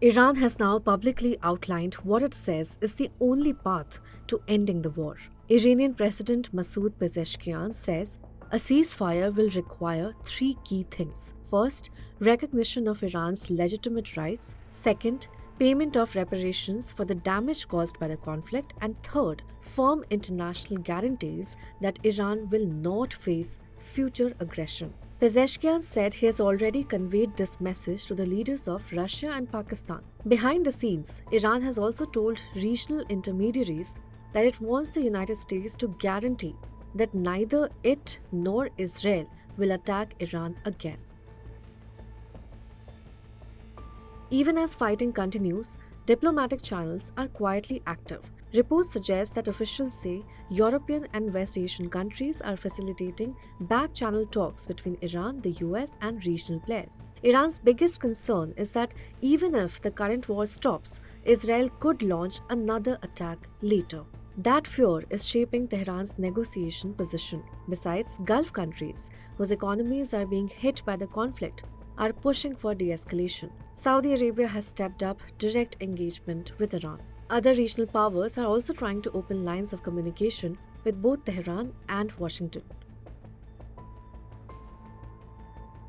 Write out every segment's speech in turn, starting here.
Iran has now publicly outlined what it says is the only path to ending the war. Iranian President Masoud Pezeshkian says a ceasefire will require three key things. First, recognition of Iran's legitimate rights. Second, payment of reparations for the damage caused by the conflict. And third, firm international guarantees that Iran will not face future aggression. Pezeshkian said he has already conveyed this message to the leaders of Russia and Pakistan. Behind the scenes, Iran has also told regional intermediaries that it wants the United States to guarantee that neither it nor Israel will attack Iran again. Even as fighting continues, diplomatic channels are quietly active. Reports suggest that officials say European and West Asian countries are facilitating back-channel talks between Iran, the US, and regional players. Iran's biggest concern is that even if the current war stops, Israel could launch another attack later. That fear is shaping Tehran's negotiation position. Besides, Gulf countries, whose economies are being hit by the conflict, are pushing for de-escalation. Saudi Arabia has stepped up direct engagement with Iran. Other regional powers are also trying to open lines of communication with both Tehran and Washington.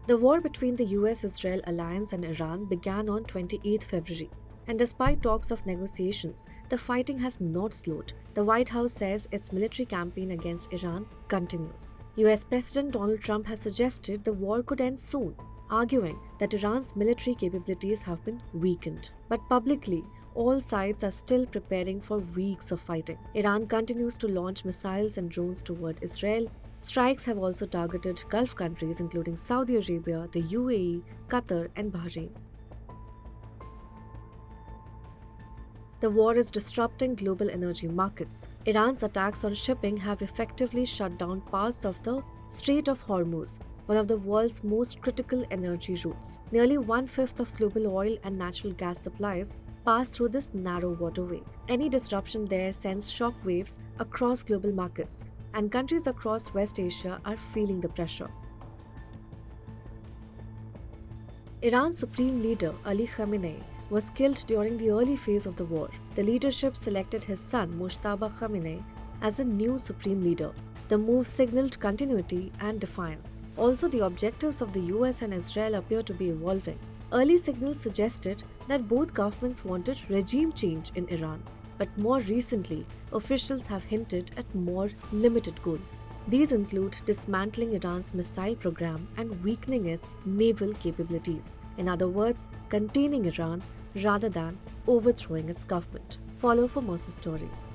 The war between the US-Israel alliance and Iran began on 28 February. And despite talks of negotiations, the fighting has not slowed. The White House says its military campaign against Iran continues. US President Donald Trump has suggested the war could end soon, arguing that Iran's military capabilities have been weakened. But publicly, all sides are still preparing for weeks of fighting. Iran continues to launch missiles and drones toward Israel. Strikes have also targeted Gulf countries including Saudi Arabia, the UAE, Qatar, and Bahrain. The war is disrupting global energy markets. Iran's attacks on shipping have effectively shut down parts of the Strait of Hormuz, one of the world's most critical energy routes. Nearly one-fifth of global oil and natural gas supplies pass through this narrow waterway. Any disruption there sends shockwaves across global markets, and countries across West Asia are feeling the pressure. Iran's supreme leader, Ali Khamenei, was killed during the early phase of the war. The leadership selected his son, Mojtaba Khamenei, as the new supreme leader. The move signaled continuity and defiance. Also, the objectives of the US and Israel appear to be evolving. Early signals suggested that both governments wanted regime change in Iran, but more recently, officials have hinted at more limited goals. These include dismantling Iran's missile program and weakening its naval capabilities. In other words, containing Iran rather than overthrowing its government. Follow for more stories.